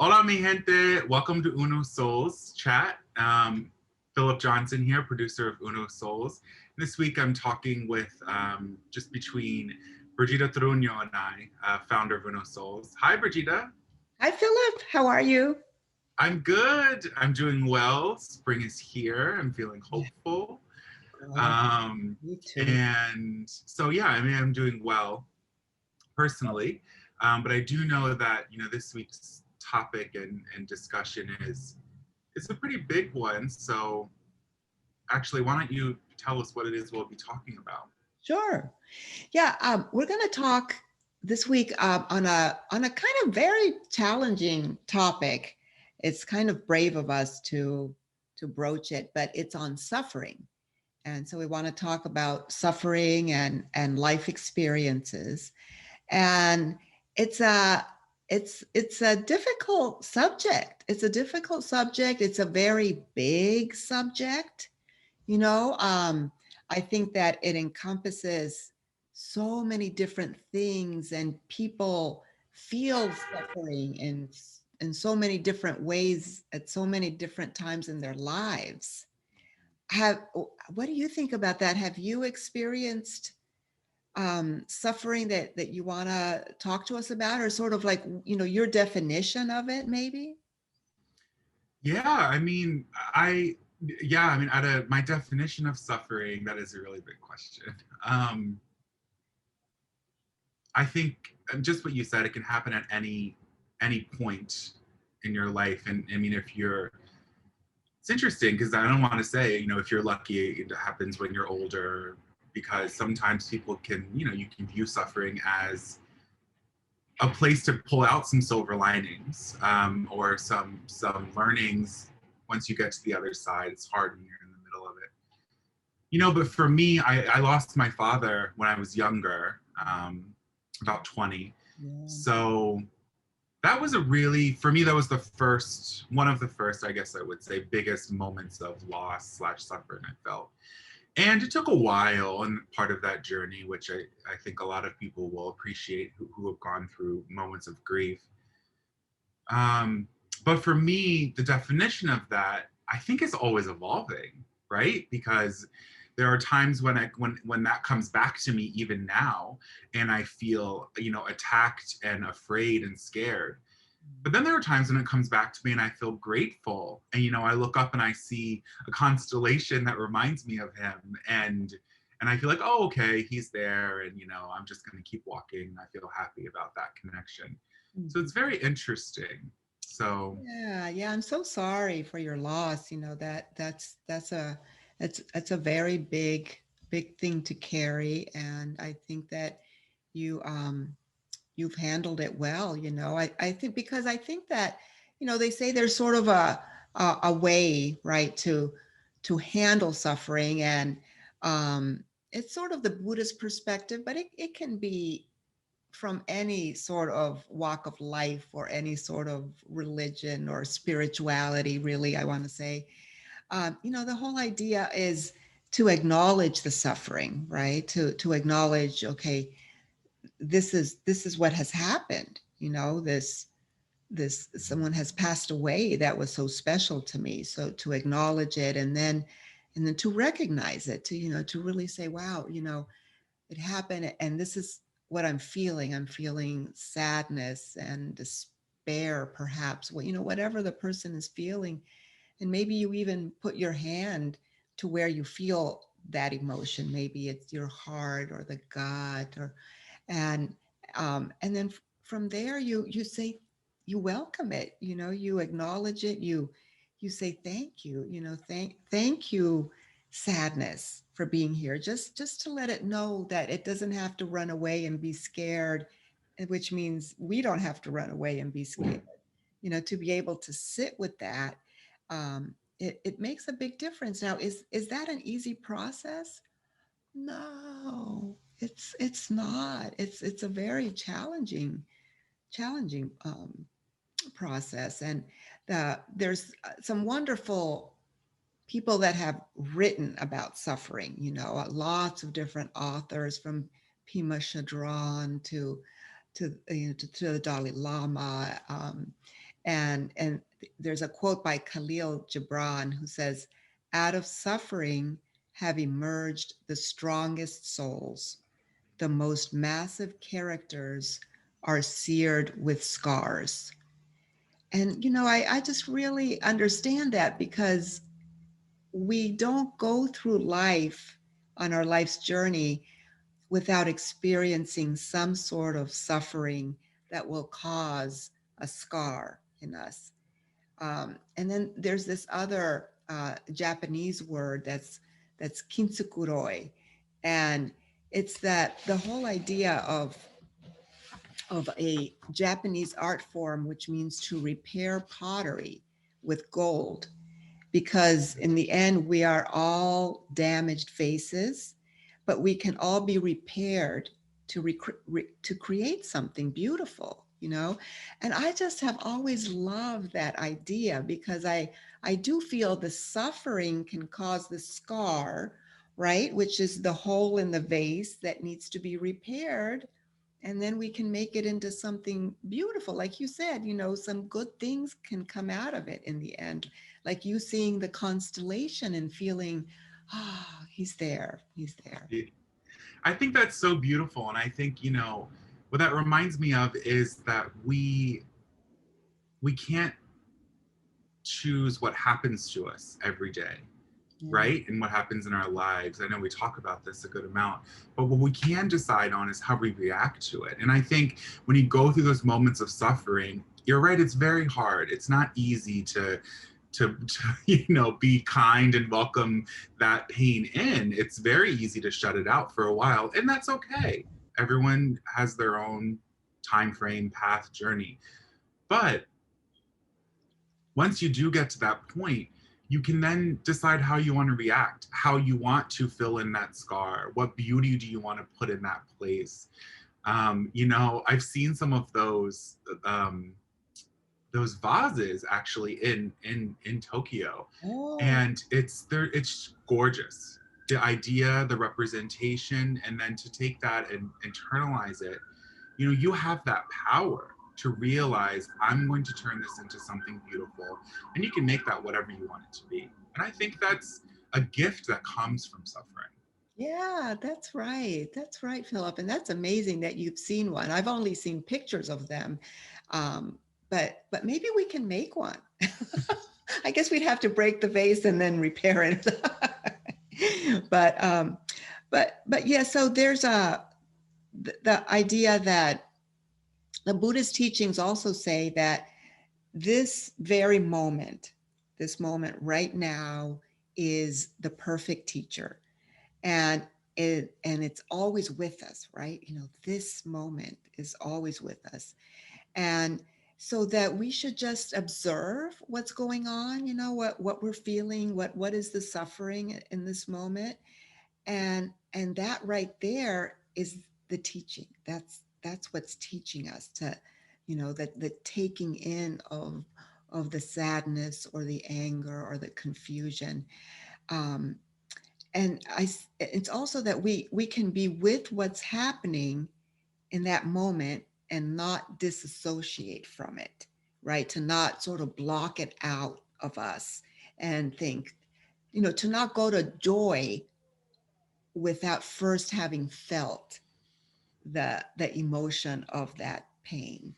Hola, mi gente. Welcome to Uno Souls chat. Philip Johnson here, producer of Uno Souls. This week I'm talking with just between Brigitta Truño and I, founder of Uno Souls. Hi, Brigitta. Hi, Philip. How are you? I'm good. I'm doing well. Spring is here. I'm feeling Yeah, hopeful. God, Um, me too. and so, yeah, I mean, I'm doing well personally. But I do know that, this week's topic and discussion is it's a pretty big one. So actually, why don't you tell us what it is we'll be talking about? Sure. Yeah, we're going to talk this week on a kind of very challenging topic. It's kind of brave of us to broach it, but it's on suffering. And so we want to talk about suffering and life experiences. And it's a it's a difficult subject. It's a difficult subject. It's a very big subject. You know, I think that it encompasses so many different things, and people feel suffering in so many different ways at so many different times in their lives. Have What do you think about that? Have you experienced suffering that you want to talk to us about, or sort of like your definition of it, maybe? Yeah, I mean, out of my definition of suffering, that is a really big question. I think just what you said, it can happen at any point in your life, and I mean, if you're it's interesting because I don't want to say, if you're lucky, it happens when you're older, because sometimes people can, you can view suffering as a place to pull out some silver linings, or some learnings. Once you get to the other side, it's hard when you're in the middle of it. But for me, I lost my father when I was younger, about 20. Yeah. So that was for me, that was one of the first, I guess I would say, biggest moments of loss/suffering I felt. And it took a while, and part of that journey, which I think a lot of people will appreciate who have gone through moments of grief. Um, but for me, the definition of that, I think, is always evolving, right? Because there are times when that comes back to me even now, and I feel, attacked and afraid and scared. But then there are times when it comes back to me and I feel grateful. And, I look up and I see a constellation that reminds me of him. And I feel like, oh, okay, he's there. And, I'm just going to keep walking. I feel happy about that connection. So Mhm. it's very interesting. So, Yeah, I'm so sorry for your loss. That's a very big thing to carry, and I think that you you've handled it well. I think, because I think that they say there's sort of a way, right, to handle suffering, and it's sort of the Buddhist perspective, but it can be from any sort of walk of life or any sort of religion or spirituality, really, I want to say. The whole idea is to acknowledge the suffering, right? To acknowledge, okay, this is what has happened. This someone has passed away that was so special to me. So to acknowledge it, and then to recognize it, to really say, wow, it happened, and this is what I'm feeling. I'm feeling sadness and despair, perhaps, whatever the person is feeling. And maybe you even put your hand to where you feel that emotion. Maybe it's your heart or the gut, and and then from there you say, you welcome it, you acknowledge it, you say thank you, thank you, sadness, for being here, just to let it know that it doesn't have to run away and be scared, which means we don't have to run away and be scared. To be able to sit with that, it makes a big difference. Now, is that an easy process? No, it's not. It's a very challenging process, and there's some wonderful people that have written about suffering. Lots of different authors, from Pema Chödrön to the Dalai Lama, And there's a quote by Khalil Gibran who says, "Out of suffering have emerged the strongest souls. The most massive characters are seared with scars." And, I just really understand that because we don't go through life on our life's journey without experiencing some sort of suffering that will cause a scar in us. And then there's this other Japanese word that's kintsukuroi, and it's that the whole idea of a Japanese art form, which means to repair pottery with gold, because in the end, we are all damaged vases, but we can all be repaired to create something beautiful, And I just have always loved that idea because I do feel the suffering can cause the scar, right? Which is the hole in the vase that needs to be repaired, and then we can make it into something beautiful. Like you said, some good things can come out of it in the end, like you seeing the constellation and feeling, he's there, he's there. I think that's so beautiful. And I think, what that reminds me of is that we can't choose what happens to us every day, Yeah. right? And what happens in our lives. I know we talk about this a good amount, but what we can decide on is how we react to it. And I think when you go through those moments of suffering, you're right, it's very hard. It's not easy to be kind and welcome that pain in. It's very easy to shut it out for a while, and that's okay. Everyone has their own time frame, path, journey. But once you do get to that point, you can then decide how you want to react, how you want to fill in that scar, what beauty do you want to put in that place. I've seen some of those vases actually in Tokyo, Oh, and it's gorgeous. The idea, the representation, and then to take that and internalize it, you have that power to realize, I'm going to turn this into something beautiful, and you can make that whatever you want it to be. And I think that's a gift that comes from suffering. yeah, that's right. That's right, Philip. And that's amazing that you've seen one. I've only seen pictures of them. Um, but maybe we can make one. I guess we'd have to break the vase and then repair it. but but yeah, so there's the idea that the Buddhist teachings also say that this very moment, this moment right now, is the perfect teacher, and it's always with us, right? This moment is always with us, and so that we should just observe what's going on, what we're feeling, what is the suffering in this moment, and that right there is the teaching. That's what's teaching us to, that the taking in of the sadness or the anger or the confusion. um and it's also that we can be with what's happening in that moment and not disassociate from it, right? To not sort of block it out of us and think, to not go to joy without first having felt the emotion of that pain.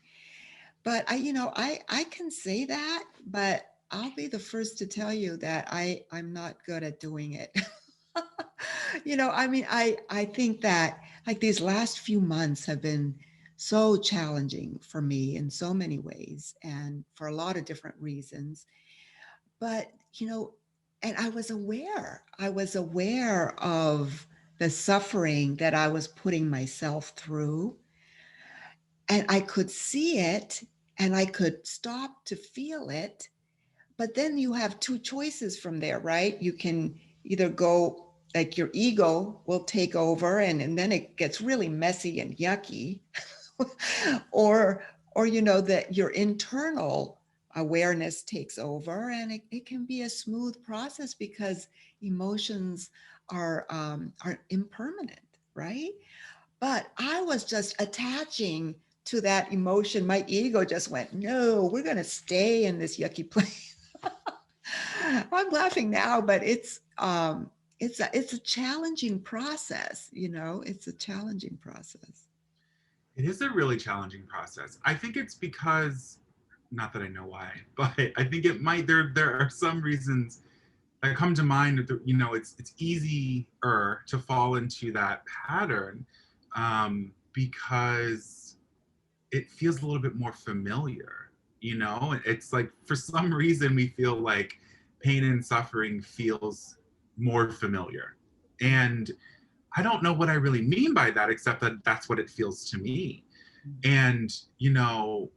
But I can say that, but I'll be the first to tell you that I'm not good at doing it. I mean, I think that like these last few months have been so challenging for me in so many ways and for a lot of different reasons. But, and I was aware of the suffering that I was putting myself through, and I could see it and I could stop to feel it. But then you have two choices from there, right? You can either go, like, your ego will take over, and then it gets really messy and yucky. or that your internal awareness takes over, and it can be a smooth process because emotions are impermanent, right? But I was just attaching to that emotion, my ego just went, no, we're going to stay in this yucky place. I'm laughing now, but it's a challenging process, you know, it's a challenging process. It is a really challenging process. I think it's because, not that I know why, but I think it might, there are some reasons that come to mind that, you know, it's easier to fall into that pattern, because it feels a little bit more familiar. You know, it's like for some reason we feel like pain and suffering feels more familiar. And I don't know what I really mean by that, except that that's what it feels to me. And, you know,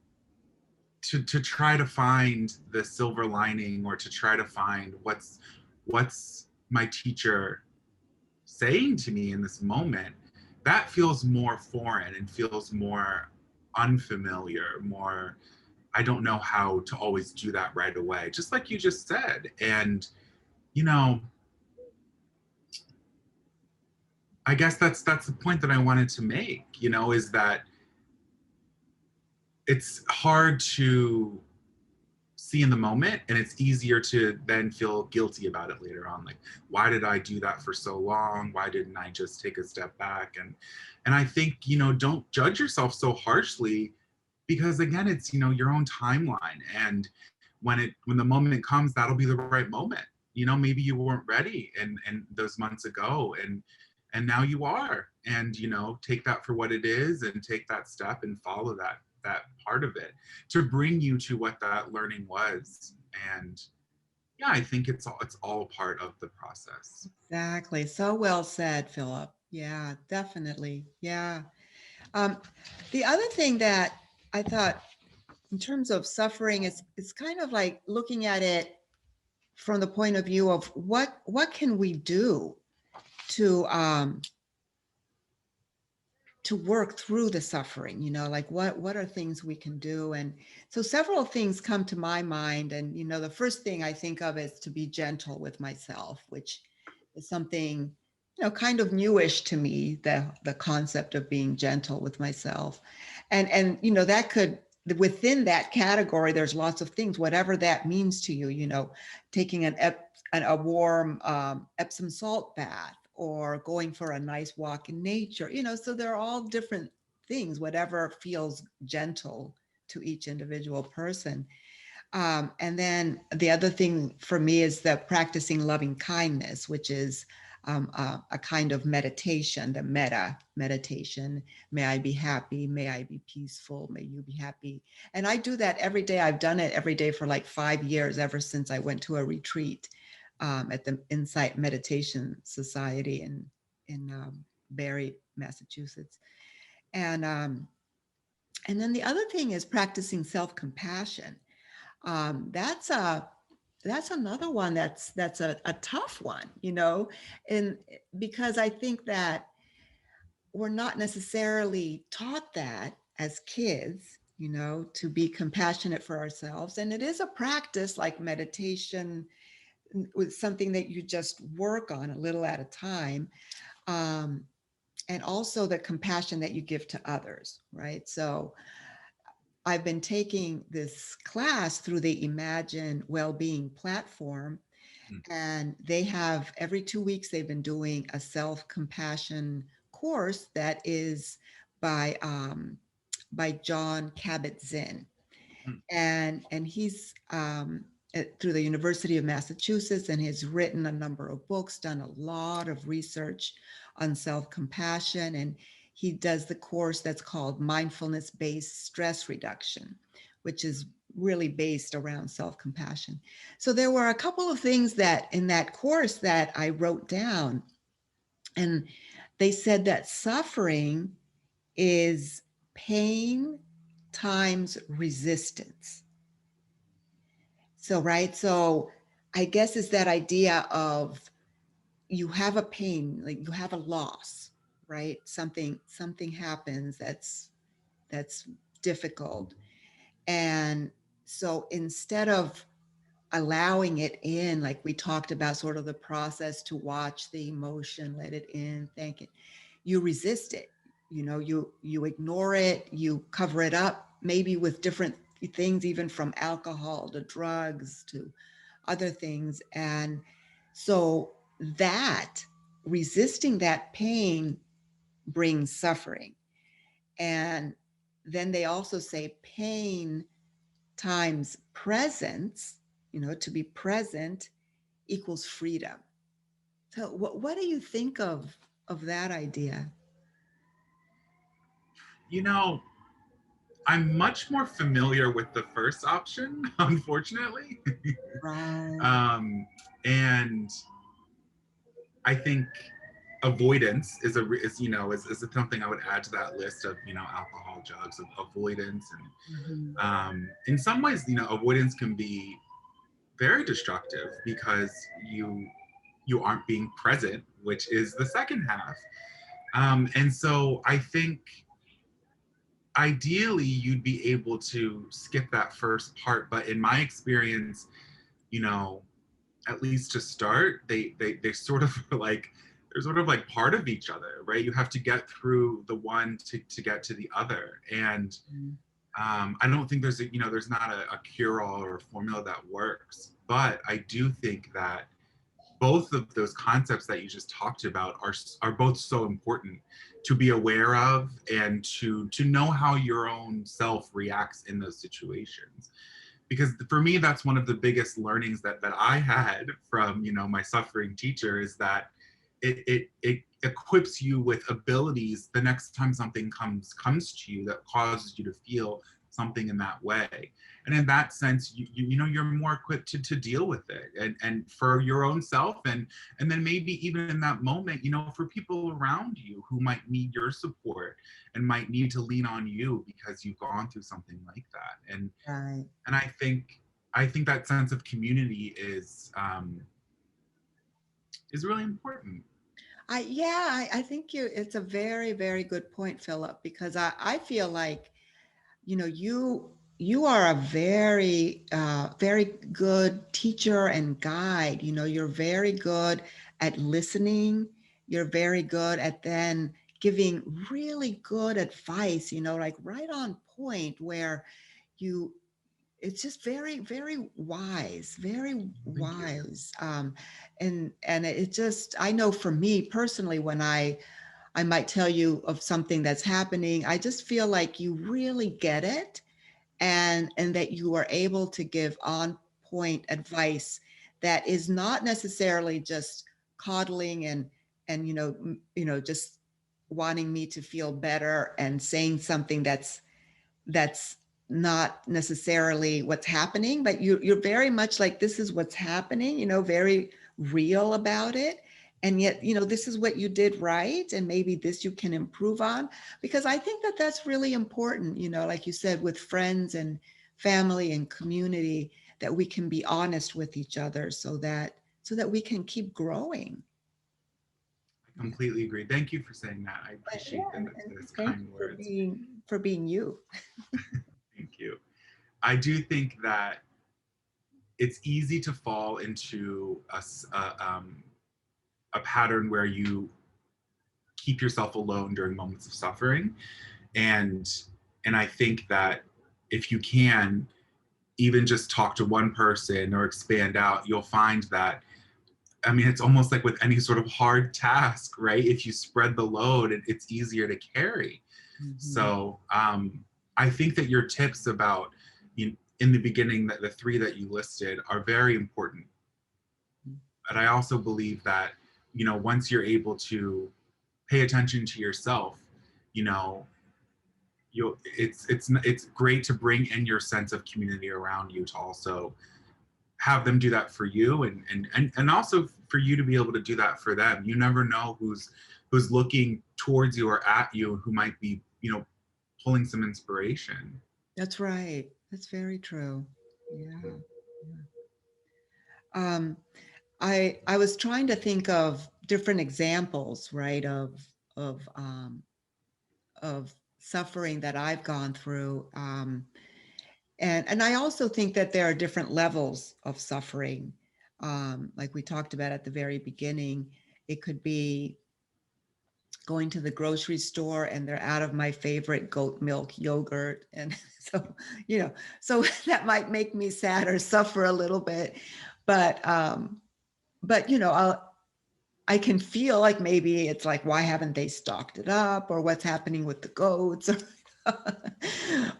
to try to find the silver lining, or to try to find what's my teacher saying to me in this moment, that feels more foreign and feels more unfamiliar, more, I don't know how to always do that right away, just like you just said. And, you know, I guess that's the point that I wanted to make, you know, is that it's hard to see in the moment, and it's easier to then feel guilty about it later on, like, why did I do that for so long? Why didn't I just take a step back? And I think, you know, don't judge yourself so harshly, because again, it's, you know, your own timeline. And when the moment comes, that'll be the right moment. You know, maybe you weren't ready and those months ago, and now you are. And, you know, take that for what it is, and take that step and follow that part of it to bring you to what that learning was. And yeah, I think it's all a part of the process. Exactly. So well said, Philip. Yeah, definitely. Yeah. Um, the other thing that I thought in terms of suffering is it's kind of like looking at it from the point of view of what can we do to to work through the suffering, you know, like what are things we can do. And so several things come to my mind, and you know, the first thing I think of is to be gentle with myself, which is something, you know, kind of newish to me, the concept of being gentle with myself. And you know, that could, within that category, there's lots of things, whatever that means to you, you know, taking a warm Epsom salt bath, or going for a nice walk in nature, you know, so they're all different things, whatever feels gentle to each individual person. And then the other thing for me is the practicing loving kindness, which is a kind of meditation, the metta meditation. May I be happy. May I be peaceful. May you be happy. And I do that every day. I've done it every day for like 5 years, ever since I went to a retreat at the Insight Meditation Society in Barre, Massachusetts. And and then the other thing is practicing self-compassion. That's another one that's a tough one, you know, and because I think that we're not necessarily taught that as kids, you know, to be compassionate for ourselves. And it is a practice like meditation, with something that you just work on a little at a time. Um, and also the compassion that you give to others, right? So I've been taking this class through the Imagine Wellbeing platform, Mm. and they have every 2 weeks they've been doing a self-compassion course that is by John Kabat-Zinn, Mm. and he's through the University of Massachusetts, and has written a number of books, done a lot of research on self-compassion, and he does the course that's called mindfulness-based stress reduction, which is really based around self-compassion. So there were a couple of things that in that course that I wrote down, and they said that suffering is pain times resistance. So, right. So I guess it's that idea of you have a pain, like you have a loss, right? Something happens that's difficult. And so instead of allowing it in, like we talked about, sort of the process to watch the emotion, let it in, thank it, you resist it. you ignore it, you cover it up, maybe with different things, even from alcohol to drugs to other things. And so that resisting that pain brings suffering. And then they also say pain times presence, to be present equals freedom. So what do you think of that idea? You know, I'm much more familiar with the first option, unfortunately. Right. um, and I think avoidance is something I would add to that list of alcohol, drugs, of avoidance, and Mhm. in some ways avoidance can be very destructive because you aren't being present, which is the second half. And so I think ideally you'd be able to skip that first part, but in my experience, you know, at least to start, they sort of like they're sort of like part of each other, right? You have to get through the one to get to the other. And Mhm. I don't think there's not a cure-all or a formula that works, but I do think that both of those concepts that you just talked about are both so important to be aware of and to know how your own self reacts in those situations. Because for me, that's one of the biggest learnings that I had from my suffering teacher, is that it equips you with abilities the next time something comes to you that causes you to feel something in that way. And in that sense, you're more equipped to deal with it, and for your own self, and then maybe even in that moment, for people around you who might need your support and might need to lean on you because you've gone through something like that. Right. And I think that sense of community is really important. I think it's a very, very good point, Philip, because I feel like, you are a very, very good teacher and guide. You're very good at listening. You're very good at then giving really good advice, like right on point, where you it's just very, very wise, very Thank you. wise. And it just, I know for me personally, when I might tell you of something that's happening, I just feel like you really get it, and that you are able to give on point advice that is not necessarily just coddling and just wanting me to feel better and saying something that's not necessarily what's happening, but you're very much like, this is what's happening, very real about it. And yet, this is what you did right, and maybe this you can improve on. Because I think that that's really important, like you said, with friends and family and community, that we can be honest with each other, so that we can keep growing. I completely agree. Thank you for saying that. I But yeah, appreciate and those thank kind you for words. being you. Thank you. I do think that it's easy to fall into a pattern where you keep yourself alone during moments of suffering, and I think that if you can even just talk to one person or expand out, you'll find that, I mean, it's almost like with any sort of hard task, right? If you spread the load, it's easier to carry. Mhm. So I think that your tips about, in the beginning, that the three that you listed are very important. But I also believe that, once you're able to pay attention to yourself, you know, it's great to bring in your sense of community around you to also have them do that for you, and also for you to be able to do that for them. You never know who's looking towards you or at you, who might be pulling some inspiration. That's right. That's very true. Yeah. Yeah. Um, I was trying to think of different examples, right, of suffering that I've gone through. And I also think that there are different levels of suffering. Like we talked about at the very beginning, it could be going to the grocery store and they're out of my favorite goat milk yogurt. And so, so that might make me sad or suffer a little bit. But, I can feel like maybe it's like, why haven't they stocked it up, or what's happening with the goats?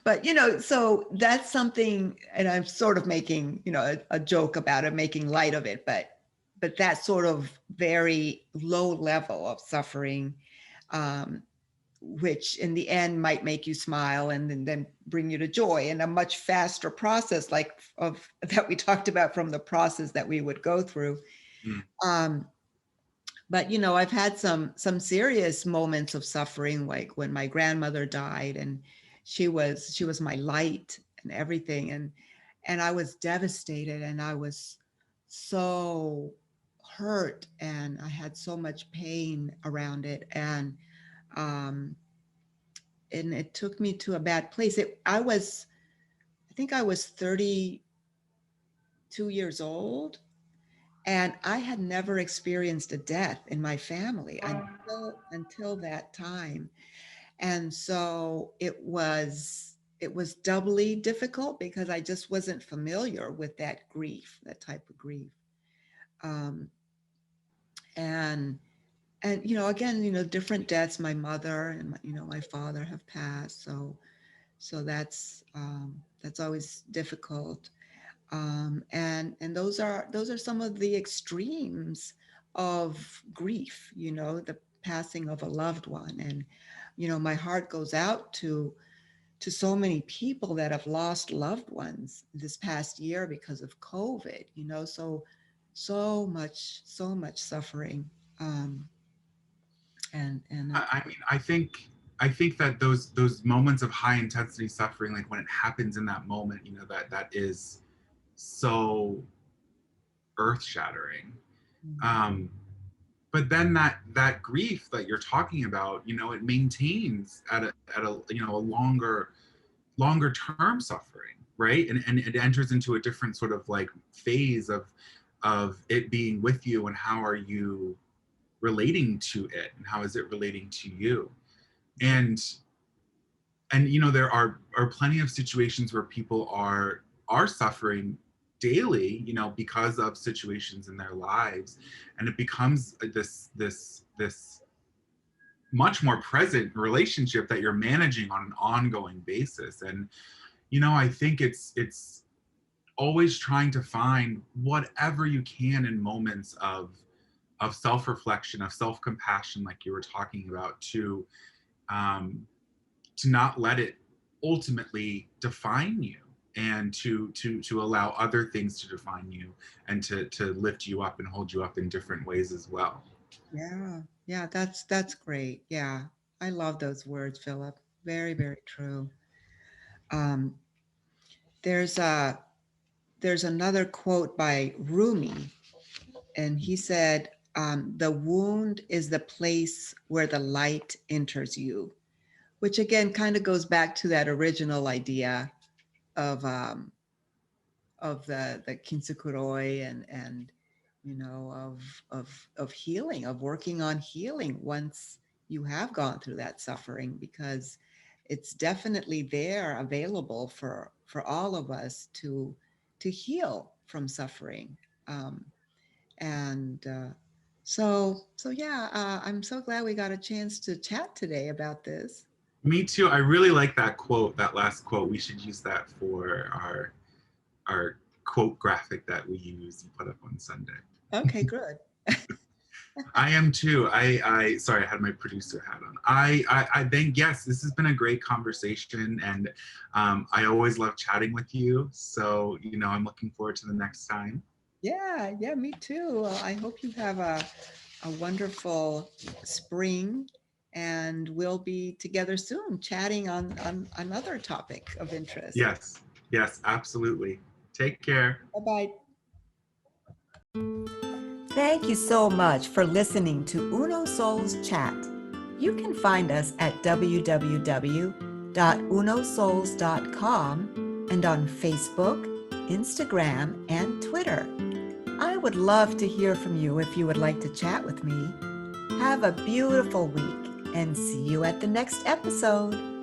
But, so that's something, and I'm sort of making, a joke about it, making light of it, but that sort of very low level of suffering, which in the end might make you smile and then bring you to joy in a much faster process, like of that we talked about from the process that we would go through. Mm. But I've had some serious moments of suffering, like when my grandmother died, and she was my light and everything, and I was devastated, and I was so hurt, and I had so much pain around it, um, and it took me to a bad place. I think I was 32 years old, and I had never experienced a death in my family until that time. And so it was doubly difficult because I just wasn't familiar with that grief, that type of grief. Um, and again, different deaths. My mother and my father have passed, so that's always difficult. And those are some of the extremes of grief, the passing of a loved one. And my heart goes out to so many people that have lost loved ones this past year because of COVID, so much suffering. And I mean, I think that those moments of high intensity suffering, like when it happens in that moment, that is so earth shattering. Um, but then that grief that you're talking about, it maintains at a longer term suffering, right? And it enters into a different sort of like phase of it being with you, and how are you relating to it, and how is it relating to you. And there are plenty of situations where people are suffering daily, because of situations in their lives, and it becomes this much more present relationship that you're managing on an ongoing basis. And I think it's always trying to find whatever you can in moments of self-reflection, of self-compassion, like you were talking about, um, to not let it ultimately define you, and to allow other things to define you, and to lift you up and hold you up in different ways as well. yeah, that's great. Yeah, I love those words, Philip. Very, very true. Um, there's a there's another quote by Rumi, and he said, "The wound is the place where the light enters you," which again kind of goes back to that original idea of the kinsukuroi, and of healing, of working on healing once you have gone through that suffering, because it's definitely there, available for all of us to heal from suffering. um, and yeah, I'm so glad we got a chance to chat today about this. Me too. I really like that quote, that last quote. We should use that for our quote graphic that we use and put up on Sunday. Okay, good. I am too. I sorry, I had my producer hat on. I think, yes, this has been a great conversation, and I always love chatting with you. So I'm looking forward to the next time. Yeah, me too. I hope you have a wonderful spring, and we'll be together soon chatting on another topic of interest. Yes, yes, absolutely. Take care. Bye bye. Thank you so much for listening to Uno Souls Chat. You can find us at www.unosouls.com and on Facebook, Instagram, and Twitter. I would love to hear from you if you would like to chat with me. Have a beautiful week and see you at the next episode.